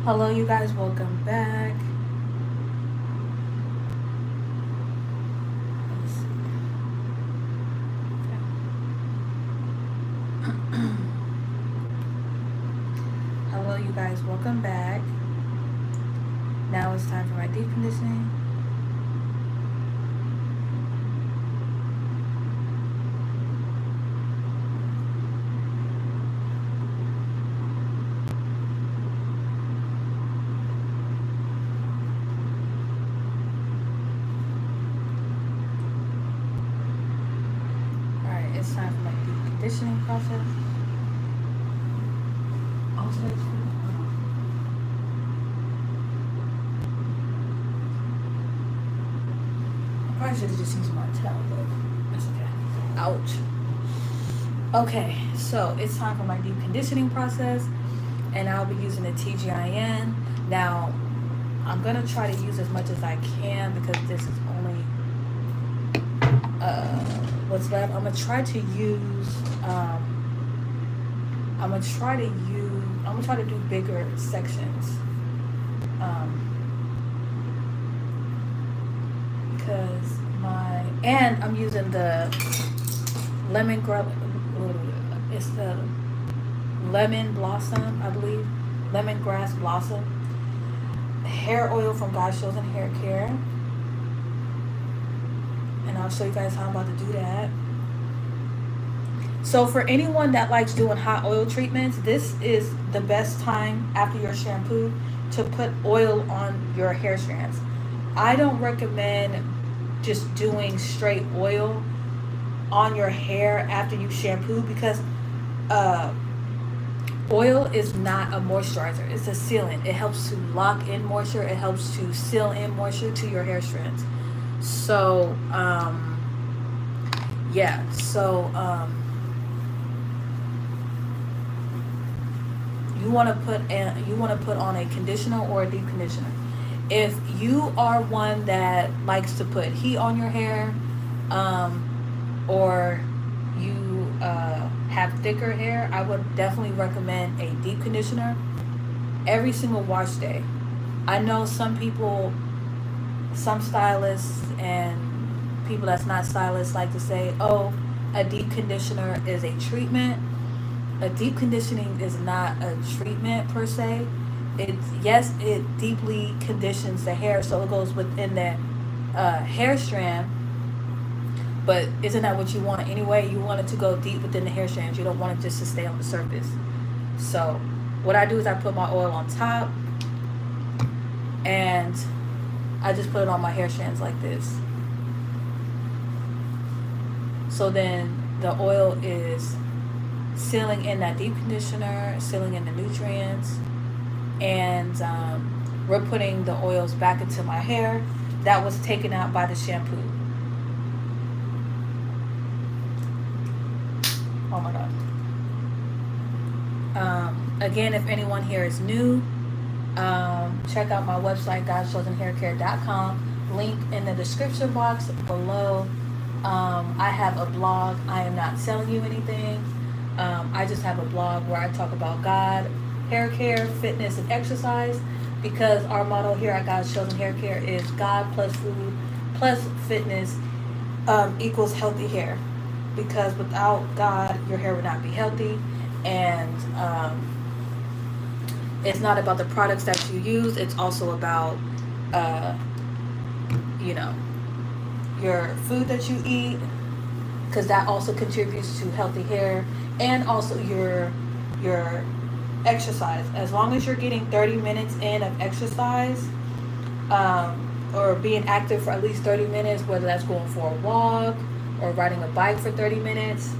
Hello, you guys. Welcome back. Let's see. Hello, you guys. Welcome back. Now it's time for my deep conditioning. All right, it's time for my deep conditioning process. I probably should have just used my towel, but that's okay. Ouch. Okay, so it's time for my deep conditioning process, and I'll be using the tgin. Now, I'm gonna try to use as much as I can because this is only what's left. I'm gonna try to use. I'm gonna try to do bigger sections. Because I'm using the lemongrass. It's the lemon blossom, I believe, lemongrass blossom hair oil from God's Chosen Hair Care, and I'll show you guys how I'm about to do that. So for anyone that likes doing hot oil treatments, this is the best time after your shampoo to put oil on your hair strands. I don't recommend just doing straight oil on your hair after you shampoo because uh, oil is not a moisturizer. It's a sealant. It helps to lock in moisture. It helps to seal in moisture to your hair strands. So, yeah. So, you want to put on a conditioner or a deep conditioner. If you are one that likes to put heat on your hair, or you have thicker hair, I would definitely recommend a deep conditioner every single wash day. I know some people, some stylists and people that's not stylists like to say, oh, a deep conditioner is a treatment. A deep conditioning is not a treatment per se. It deeply conditions the hair, so it goes within that hair strand. But isn't that what you want anyway? You want it to go deep within the hair strands. You don't want it just to stay on the surface. So what I do is I put my oil on top, and I just put it on my hair strands like this. So then the oil is sealing in that deep conditioner, sealing in the nutrients, and we're putting the oils back into my hair that was taken out by the shampoo. Oh my god. Again, if anyone here is new, check out my website, godschosenhaircare.com. Link in the description box below. I have a blog. I am not selling you anything. I just have a blog where I talk about God, hair care, fitness, and exercise, because our motto here at God's Chosen Hair Care is God plus food plus fitness equals healthy hair. Because without God, your hair would not be healthy. And it's not about the products that you use. It's also about, you know, your food that you eat, because that also contributes to healthy hair, and also your exercise. As long as you're getting 30 minutes in of exercise, or being active for at least 30 minutes, whether that's going for a walk or riding a bike for 30 minutes,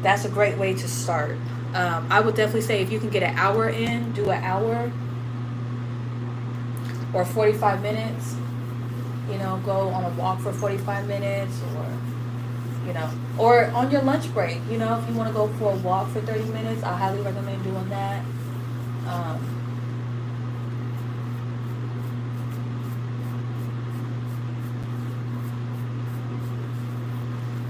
that's a great way to start. I would definitely say if you can get an hour in, do an hour or 45 minutes. You know, go on a walk for 45 minutes, or on your lunch break. You know, if you want to go for a walk for 30 minutes, I highly recommend doing that.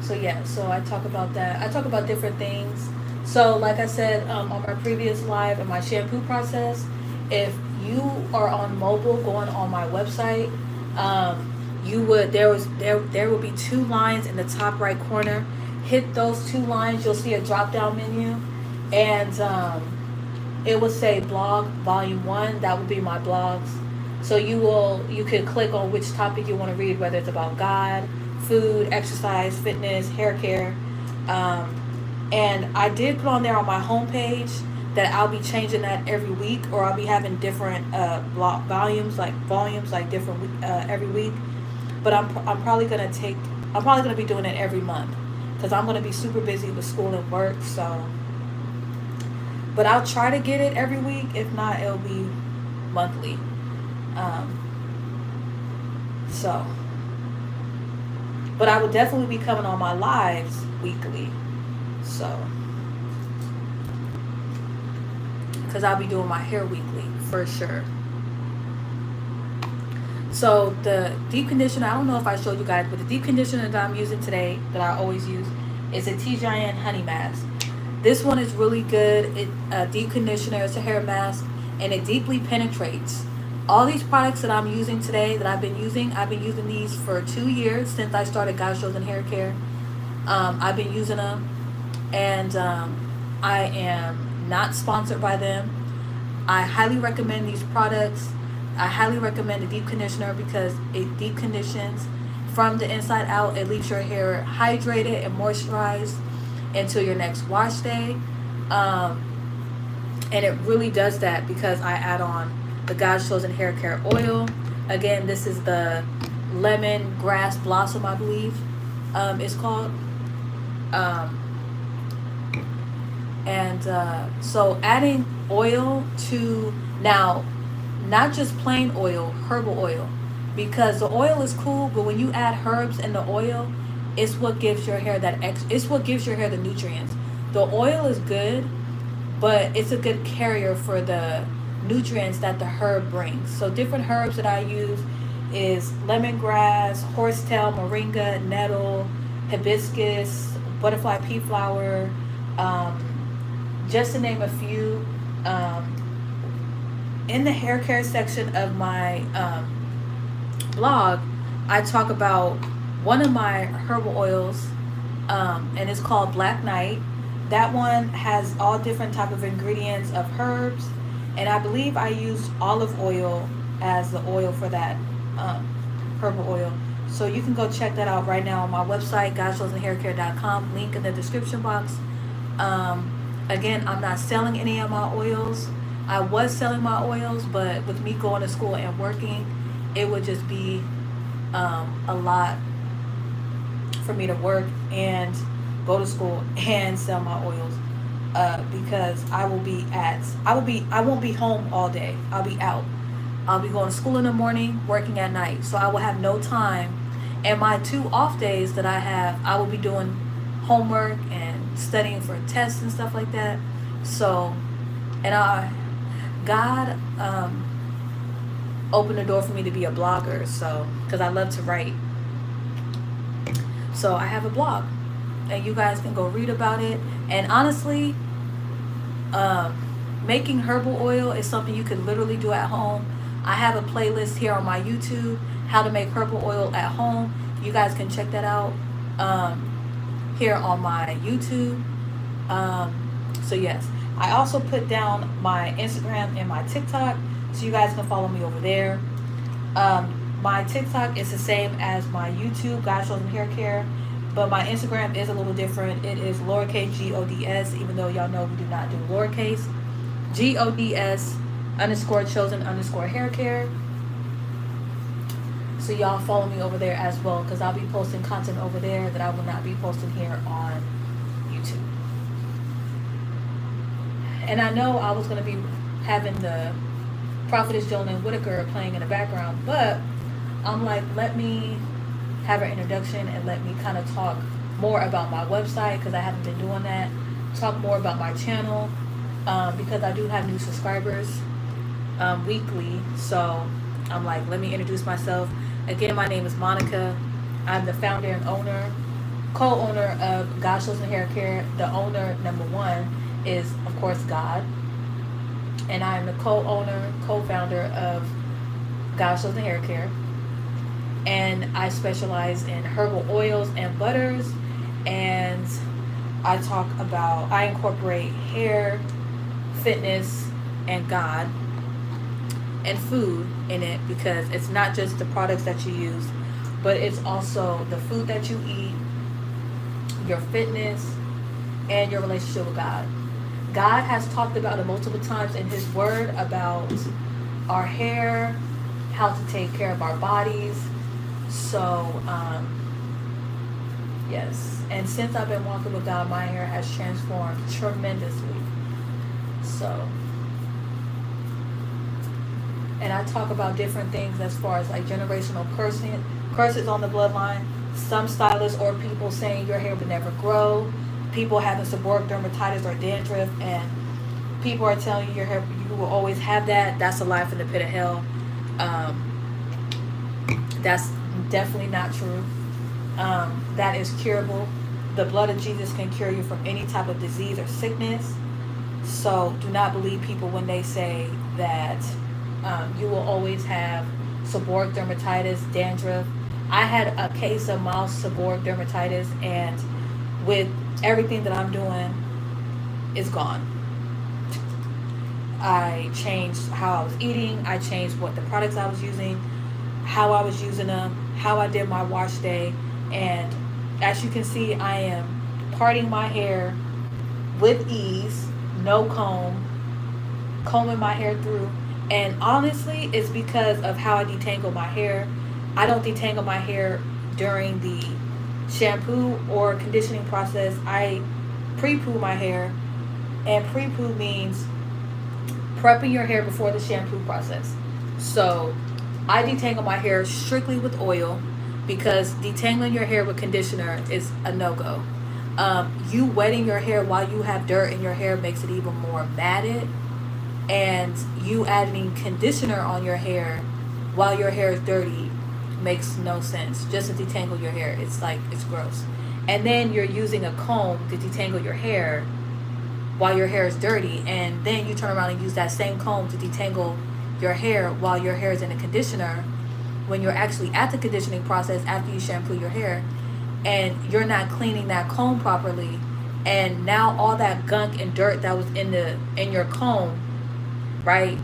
So yeah, so I talk about that. I talk about different things. So, like I said on my previous live and my shampoo process, if you are on mobile going on my website, you would there would be two lines in the top right corner. Hit those two lines, you'll see a drop down menu, and it will say blog volume one. That would be my blogs. So you could click on which topic you want to read, whether it's about God, food, exercise, fitness, hair care. Um, and I did put on there on my homepage that I'll be changing that every week, or I'll be having different block volumes like different every week. But I'm probably gonna be doing it every month because I'm gonna be super busy with school and work. So, but I'll try to get it every week. If not, it'll be monthly. Um, so, but I will definitely be coming on my lives weekly. So, because I'll be doing my hair weekly for sure. So the deep conditioner, I don't know if I showed you guys, but the deep conditioner that I'm using today, that I always use, is a tgin honey mask. This one is really good. It deep conditioner, it's a hair mask, and it deeply penetrates. All these products that I'm using today, that I've been using these for 2 years since I started Guys Shows and Hair Care. I've been using them, and I am not sponsored by them. I highly recommend these products. I highly recommend the deep conditioner because it deep conditions from the inside out. It leaves your hair hydrated and moisturized until your next wash day. And it really does that because I add on the God Shows and Hair Care oil. Again, this is the lemon grass blossom, I believe it's called. Um, and so adding oil to now, not just plain oil, herbal oil, because the oil is cool, but when you add herbs in the oil, it's what gives your hair it's what gives your hair the nutrients. The oil is good, but it's a good carrier for the nutrients that the herb brings. So different herbs that I use is lemongrass, horsetail, moringa, nettle, hibiscus, butterfly pea flower, just to name a few. In the hair care section of my blog, I talk about one of my herbal oils, and it's called Black Knight. That one has all different type of ingredients of herbs, and I believe I used olive oil as the oil for that herbal oil. So you can go check that out right now on my website, godshowsandhaircare.com. Link in the description box. Again, I'm not selling any of my oils. I was selling my oils, but with me going to school and working, it would just be a lot for me to work and go to school and sell my oils, because I won't be home all day. I'll be out. I'll be going to school in the morning, working at night. So I will have no time. And my 2 off days that I have, I will be doing homework and studying for tests and stuff like that. So, and God opened the door for me to be a blogger. So, because I love to write. So I have a blog, and you guys can go read about it. And honestly, making herbal oil is something you can literally do at home. I have a playlist here on my YouTube, how to make herbal oil at home. You guys can check that out here on my YouTube. So yes, I also put down my Instagram and my TikTok, so you guys can follow me over there. My TikTok is the same as my YouTube, God Shows and Hair Care, but my Instagram is a little different. It is lowercase GODS, even though y'all know we do not do lowercase. GODS _ chosen _ hair care. So y'all follow me over there as well, because I'll be posting content over there that I will not be posting here on YouTube. And I know I was going to be having the Prophetess Jolene Whitaker playing in the background, but I'm like, let me have an introduction and let me kind of talk more about my website, because I haven't been doing that. Talk more about my channel, because I do have new subscribers weekly. So I'm like, let me introduce myself. Again, my name is Monica. I'm the founder and co-owner of God Shows and Hair Care, the owner, number one. is, of course, God. And I am the co-owner, co-founder of God's Chosen Hair Care. And I specialize in herbal oils and butters. And I incorporate hair, fitness, and God, and food in it, because it's not just the products that you use, but it's also the food that you eat, your fitness, and your relationship with God. God has talked about it multiple times in His Word about our hair, how to take care of our bodies. So, yes. And since I've been walking with God, my hair has transformed tremendously. So, and I talk about different things as far as like generational curses on the bloodline. Some stylists or people saying your hair would never grow. People having seborrheic dermatitis or dandruff, and people are telling you your hair, you will always have that. That's a lie from the pit of hell. That's definitely not true. That is curable. The blood of Jesus can cure you from any type of disease or sickness. So do not believe people when they say that you will always have seborrheic dermatitis, dandruff. I had a case of mild seborrheic dermatitis, and with everything that I'm doing, it's gone. I changed how I was eating. I changed what the products I was using, how I was using them, how I did my wash day. And as you can see, I am parting my hair with ease, no comb, combing my hair through. And honestly, it's because of how I detangle my hair. I don't detangle my hair during the shampoo or conditioning process. I pre-poo my hair, and pre-poo means prepping your hair before the shampoo process. So I detangle my hair strictly with oil, because detangling your hair with conditioner is a no-go. You wetting your hair while you have dirt in your hair makes it even more matted, and you adding conditioner on your hair while your hair is dirty makes no sense. Just to detangle your hair, it's gross. And then you're using a comb to detangle your hair while your hair is dirty, and then you turn around and use that same comb to detangle your hair while your hair is in a conditioner, when you're actually at the conditioning process after you shampoo your hair, and you're not cleaning that comb properly, and now all that gunk and dirt that was in your comb, right?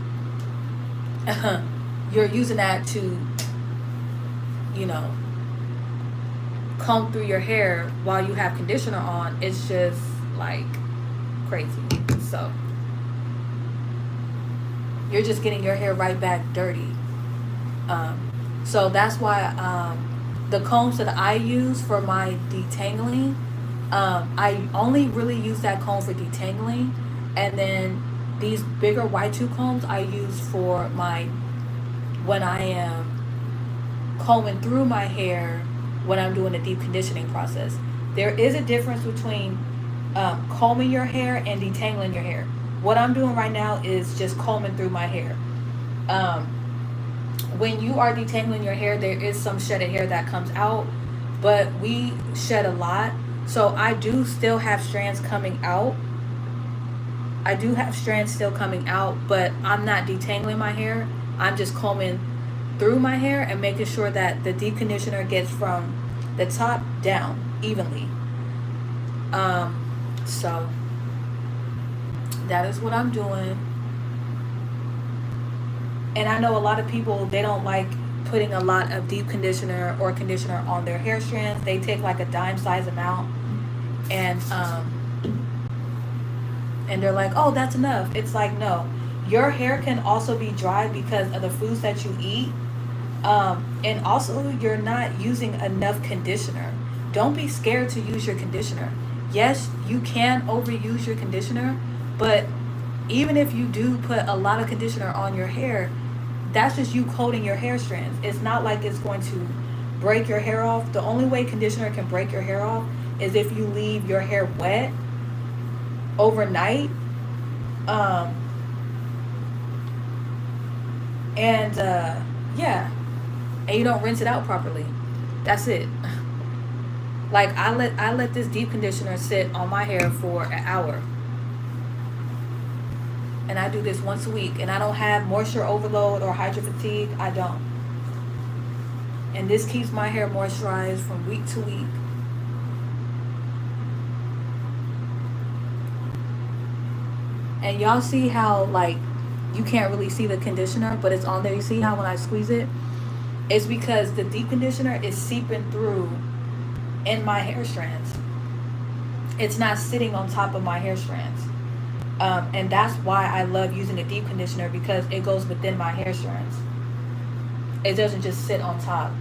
You're using that to, comb through your hair while you have conditioner on. It's just like crazy. So you're just getting your hair right back dirty. So that's why the combs that I use for my detangling, I only really use that comb for detangling, and then these bigger Y2 combs I use for when I am combing through my hair when I'm doing a deep conditioning process. There is a difference between combing your hair and detangling your hair. What I'm doing right now is just combing through my hair. When you are detangling your hair, there is some shedded hair that comes out, but we shed a lot. So I do still have strands coming out. But I'm not detangling my hair. I'm just combing through my hair and making sure that the deep conditioner gets from the top down evenly. So that is what I'm doing. And I know a lot of people, they don't like putting a lot of deep conditioner or conditioner on their hair strands. They take like a dime size amount, and they're like, oh, that's enough. It's like, no, your hair can also be dry because of the foods that you eat. And also, you're not using enough conditioner. Don't be scared to use your conditioner. Yes, you can overuse your conditioner, but even if you do put a lot of conditioner on your hair, that's just you coating your hair strands. It's not like it's going to break your hair off. The only way conditioner can break your hair off is if you leave your hair wet overnight. Yeah, and you don't rinse it out properly. That's it. Like I let this deep conditioner sit on my hair for an hour. And I do this once a week. And I don't have moisture overload or hydro fatigue. I don't. And this keeps my hair moisturized from week to week. And y'all see how, like, you can't really see the conditioner, but it's on there. You see how when I squeeze it, it's because the deep conditioner is seeping through in my hair strands. It's not sitting on top of my hair strands. And that's why I love using a deep conditioner, because it goes within my hair strands. It doesn't just sit on top.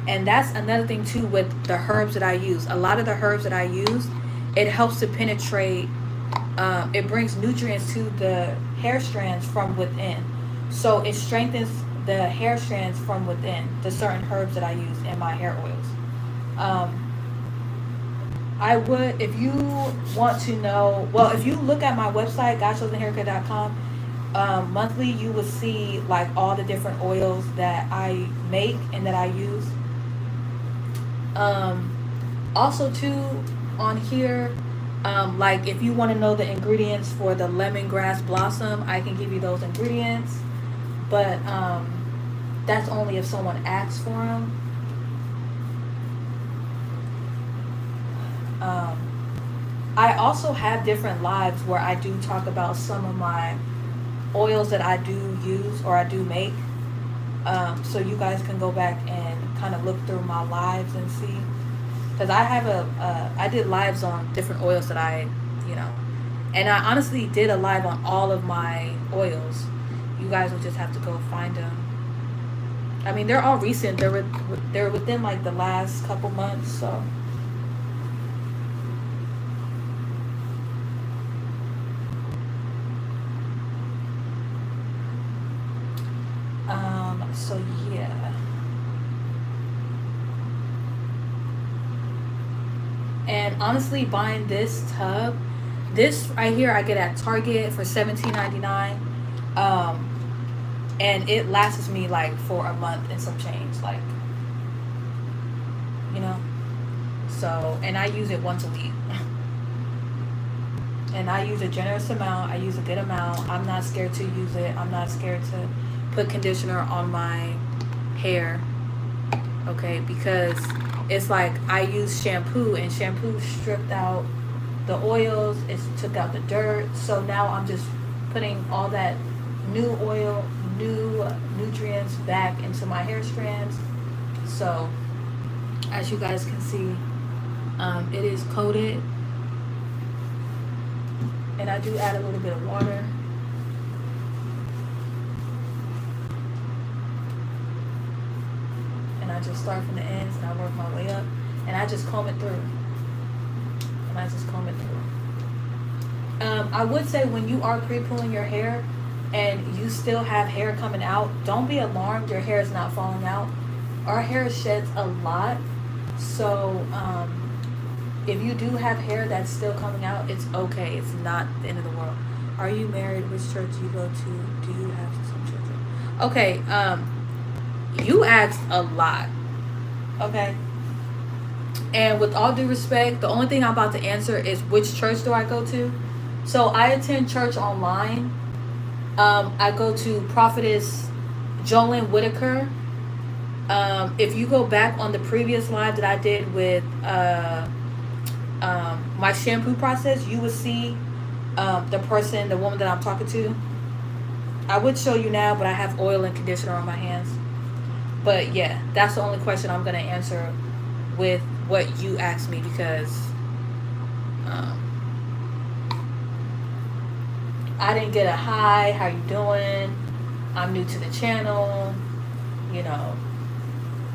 And that's another thing too with the herbs that I use. A lot of the herbs that I use, it helps to penetrate, it brings nutrients to the hair strands from within. So it strengthens the hair strands from within, the certain herbs that I use in my hair oils. I would, if you want to know, well, if you look at my website, godchosenhaircare.com, monthly, you will see like all the different oils that I make and that I use. Also too, on here, like if you want to know the ingredients for the lemongrass blossom, I can give you those ingredients, but that's only if someone asks for them. I also have different lives where I do talk about some of my oils that I do use or I do make. So you guys can go back and kind of look through my lives and see. Because I have I did lives on different oils that I, and I honestly did a live on all of my oils. You guys will just have to go find them. I mean, they're all recent. They're within like the last couple months, so. So yeah. And honestly, buying this tub, this right here, I get at Target for $17.99, and it lasts me like for a month and some change, like, So, and I use it once a week, and I use a generous amount. I use a good amount. I'm not scared to use it. I'm not scared to put conditioner on my hair, okay, because it's like I use shampoo, and shampoo stripped out the oils, it took out the dirt, so now I'm just putting all that new oil, new nutrients back into my hair strands. So as you guys can see, it is coated, and I do add a little bit of water. I just start from the ends and I work my way up, and I just comb it through. I would say when you are pre-pulling your hair and you still have hair coming out, don't be alarmed. Your hair is not falling out. Our hair sheds a lot, so if you do have hair that's still coming out, it's okay. It's not the end of the world. Are you married? Which church do you go to? Do you have some children? Okay. You asked a lot, okay? And with all due respect, the only thing I'm about to answer is which church do I go to? So I attend church online. I go to Prophetess Jolyn Whitaker. If you go back on the previous live that I did with my shampoo process, you will see the woman that I'm talking to. I would show you now, but I have oil and conditioner on my hands. But yeah, that's the only question I'm going to answer with what you asked me, because I didn't get a hi, how you doing? I'm new to the channel.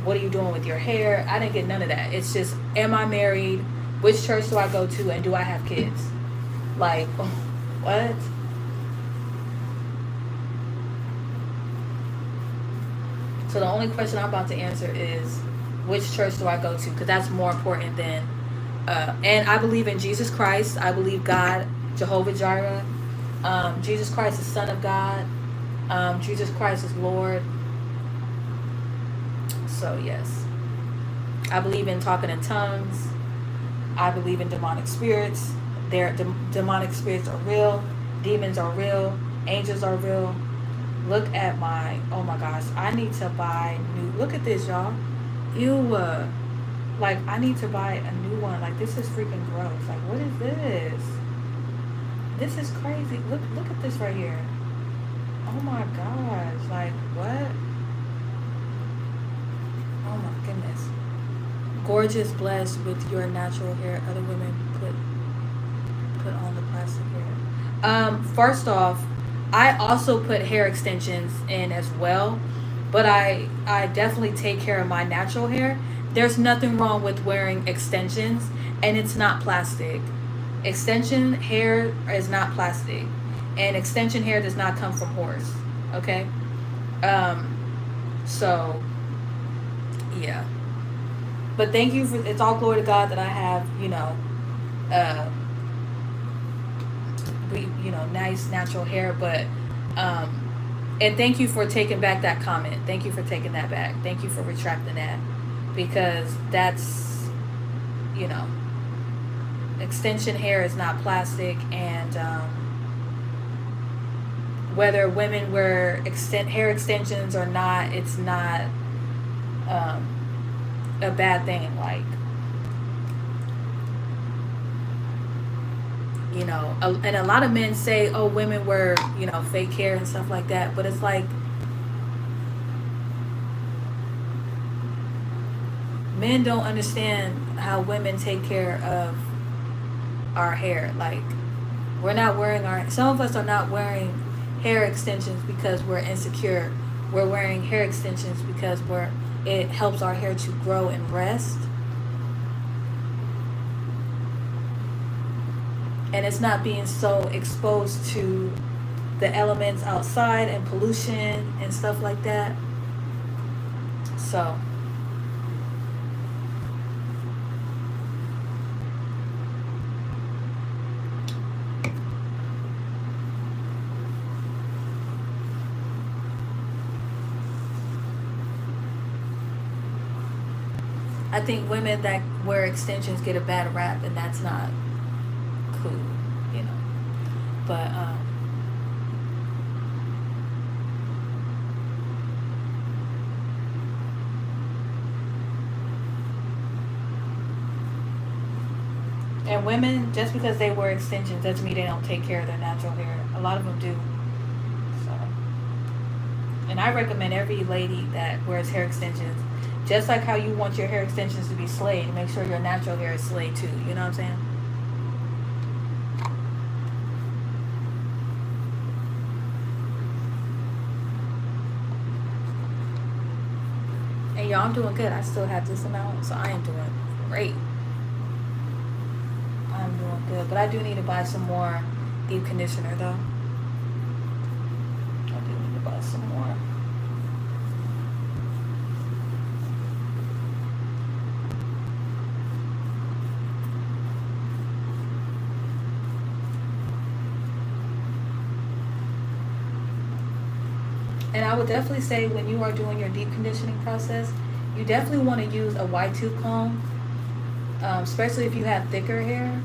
What are you doing with your hair? I didn't get none of that. It's just, am I married? Which church do I go to? And do I have kids? Like, what? So the only question I'm about to answer is which church do I go to, because that's more important than and I believe in Jesus Christ. I believe God, Jehovah Jireh, Jesus Christ is Son of God, Jesus Christ is Lord. So yes, I believe in talking in tongues. I believe in demonic spirits. Demonic spirits are real. Demons are real. Angels are real. Look at my, oh my gosh, I need to buy new, look at this, y'all. Ew. Like, I need to buy a new one. Like, this is freaking gross. Like, what is this? This is crazy. Look at this right here. Oh my gosh. Like, what? Oh my goodness. Gorgeous, blessed with your natural hair. Other women put on the plastic hair. First off, I also put hair extensions in as well, but I definitely take care of my natural hair. There's nothing wrong with wearing extensions, and it's not plastic. Extension hair is not plastic, and extension hair does not come from horse. Okay. So yeah. But thank you for, it's all glory to God that I have, uh nice natural hair. But and thank you for taking back that comment. Thank you for taking that back. Thank you for retracting that, because that's, extension hair is not plastic. And whether women wear hair extensions or not, it's not a bad thing. Like, and a lot of men say, oh, women wear, fake hair and stuff like that. But it's like, men don't understand how women take care of our hair. Like, we're not wearing some of us are not wearing hair extensions because we're insecure. We're wearing hair extensions because it helps our hair to grow and rest. And it's not being so exposed to the elements outside and pollution and stuff like that. So I think women that wear extensions get a bad rap, and that's not cool, but and women, just because they wear extensions doesn't mean they don't take care of their natural hair. A lot of them do. So, and I recommend every lady that wears hair extensions, just like how you want your hair extensions to be slayed, make sure your natural hair is slayed too. You know what I'm saying? And y'all, I'm doing good. I still have this amount, so I am doing great. I'm doing good. But I do need to buy some more deep conditioner, though. I do need to buy some more. And I would definitely say, when you are doing your deep conditioning process, you definitely want to use a wide tooth comb, especially if you have thicker hair.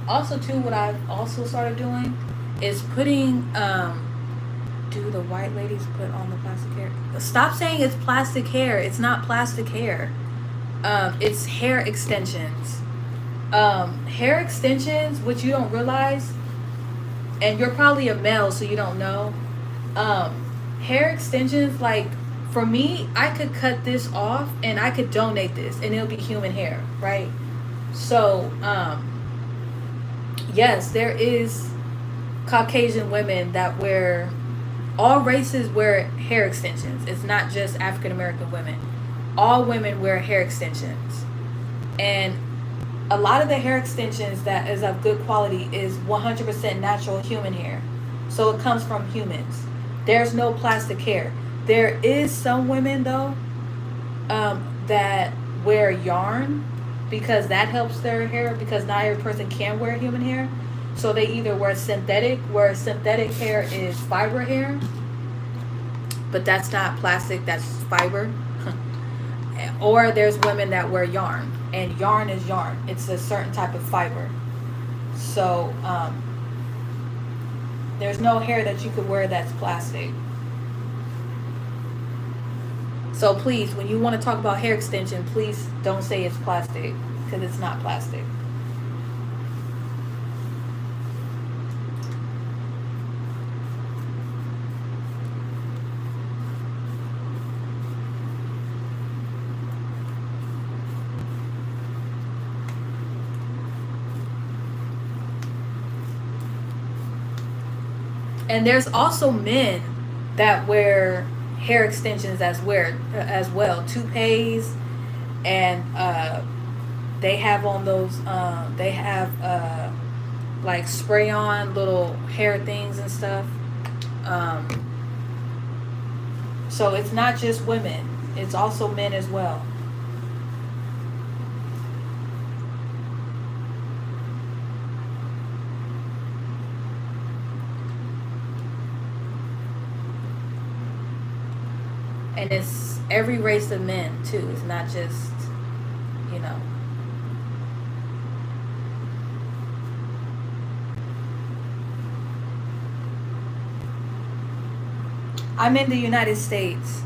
Also, too, what I've also started doing is putting, do the white ladies put on the plastic hair? Stop saying it's plastic hair. It's not plastic hair. It's hair extensions. Hair extensions, which you don't realize, and you're probably a male, so you don't know. Hair extensions, like, for me, I could cut this off and I could donate this and it'll be human hair, right? So, yes, there is Caucasian women that wear, all races wear hair extensions. It's not just African American women. All women wear hair extensions. And a lot of the hair extensions that is of good quality is 100% natural human hair. So it comes from humans. There's no plastic hair. There is some women, though, that wear yarn, because that helps their hair, because not every person can wear human hair. So they either wear synthetic, where synthetic hair is fiber hair, but that's not plastic, that's fiber. Or there's women that wear yarn, and yarn is yarn. It's a certain type of fiber. So there's no hair that you could wear that's plastic. So please, when you want to talk about hair extension, please don't say it's plastic, because it's not plastic. And there's also men that wear hair extensions as well, toupees, and they have on those they have like spray on little hair things and stuff. Um, so it's not just women; it's also men as well. And it's every race of men too. It's not just, you know. I'm in the United States.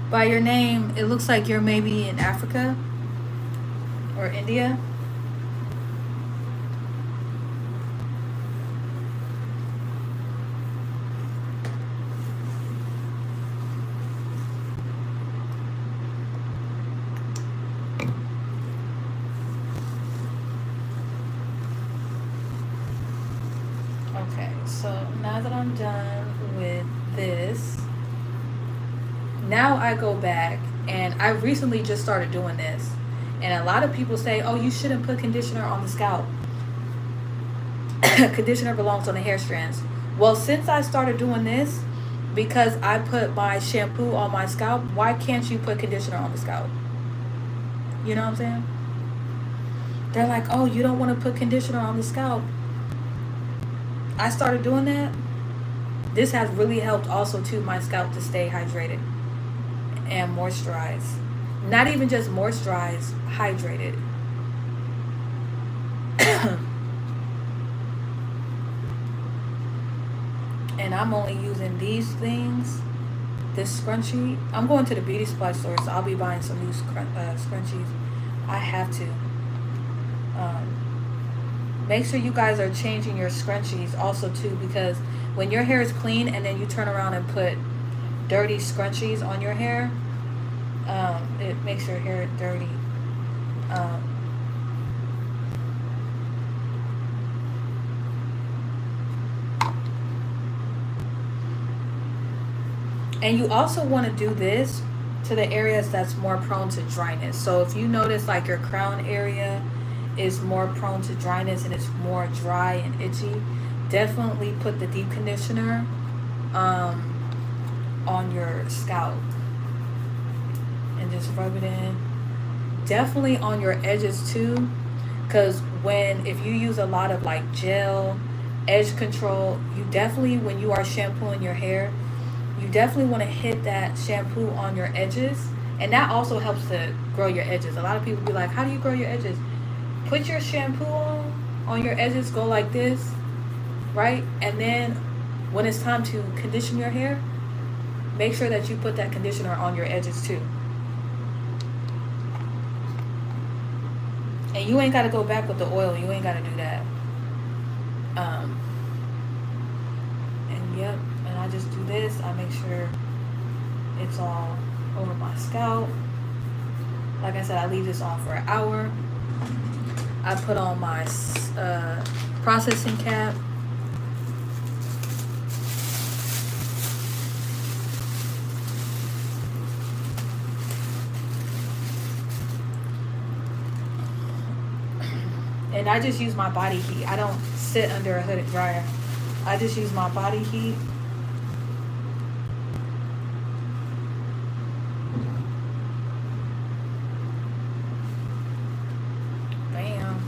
By your name, it looks like you're maybe in Africa or India. Okay, so now that I'm done with this, now I go back, and I recently just started doing this. And a lot of people say, oh, you shouldn't put conditioner on the scalp. Conditioner belongs on the hair strands. Well, since I started doing this, because I put my shampoo on my scalp, why can't you put conditioner on the scalp? You know what I'm saying? They're like, oh, you don't want to put conditioner on the scalp. I started doing that. This has really helped also to my scalp to stay hydrated and moisturized. Not even just moisturized, hydrated. And I'm only using these things. This scrunchie. I'm going to the beauty supply store, so I'll be buying some new scrunchies. I have to. Make sure you guys are changing your scrunchies also too, because when your hair is clean and then you turn around and put dirty scrunchies on your hair, it makes your hair dirty. And you also want to do this to the areas that's more prone to dryness. So if you notice like your crown area is more prone to dryness and it's more dry and itchy, definitely put the deep conditioner on your scalp and just rub it in. Definitely on your edges too, because if you use a lot of like gel edge control, you definitely, when you are shampooing your hair, you definitely want to hit that shampoo on your edges, and that also helps to grow your edges. A lot of people be like, how do you grow your edges? Put your shampoo on your edges, go like this, right? And then when it's time to condition your hair, make sure that you put that conditioner on your edges too. And you ain't got to go back with the oil. You ain't got to do that. And yep, and I just do this. I make sure it's all over my scalp. Like I said, I leave this on for an hour. I put on my processing cap. And I just use my body heat. I don't sit under a hooded dryer. I just use my body heat. Bam.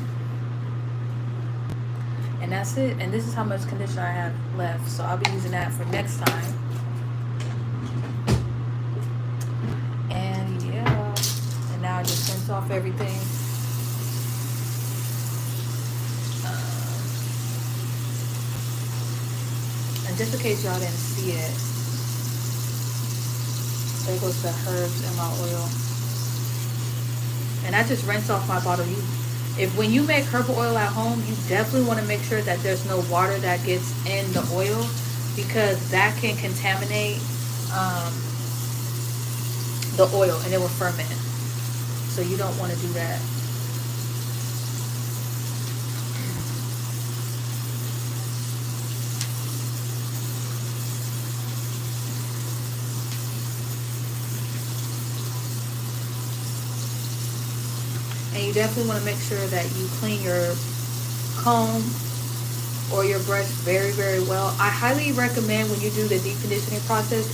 And that's it. And this is how much conditioner I have left. So I'll be using that for next time. And yeah. And now I just rinse off everything. And just in case y'all didn't see it, there goes the herbs in my oil. And I just rinse off my bottle. When you make herbal oil at home, you definitely want to make sure that there's no water that gets in the oil, because that can contaminate the oil and it will ferment. So you don't want to do that. And you definitely want to make sure that you clean your comb or your brush very, very well. I highly recommend when you do the deep conditioning process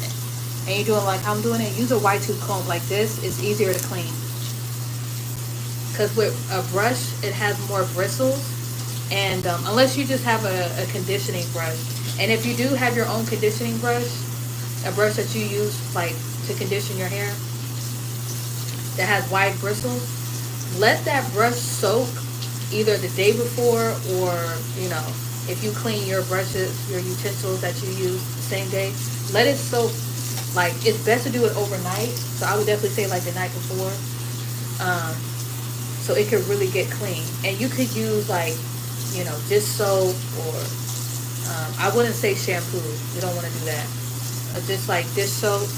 and you're doing like I'm doing it, use a wide tooth comb like this. It's easier to clean. Because with a brush, it has more bristles. And unless you just have a conditioning brush. And if you do have your own conditioning brush, a brush that you use like to condition your hair that has wide bristles, let that brush soak either the day before, or if you clean your brushes, your utensils that you use the same day, let it soak. Like, it's best to do it overnight, so I would definitely say like the night before, so it could really get clean. And you could use like dish soap, or I wouldn't say shampoo, you don't want to do that, just like dish soap.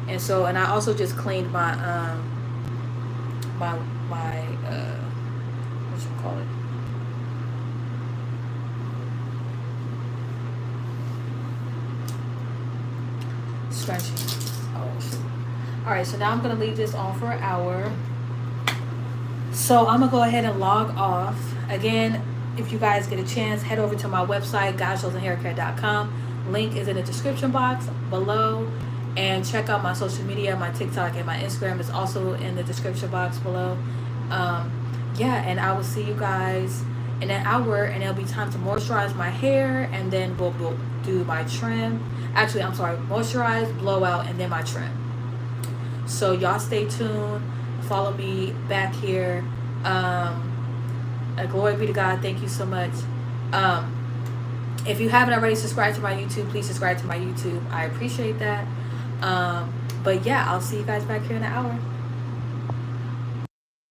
And I also just cleaned my what you call it, scrunchie. Oh shoot. All right, so now I'm gonna leave this on for an hour. So I'm gonna go ahead and log off. Again, if you guys get a chance, head over to my website, godshowsandhaircare.com. Link is in the description box below. And check out my social media. My TikTok and my Instagram is also in the description box below. Yeah, and I will see you guys in an hour, and it'll be time to moisturize my hair, and then we'll do my trim. Actually, I'm sorry, moisturize, blowout, and then my trim. So y'all stay tuned. Follow me back here. Glory be to God. Thank you so much. If you haven't already subscribed to my YouTube, please subscribe to my YouTube. I appreciate that. But yeah, I'll see you guys back here in an hour.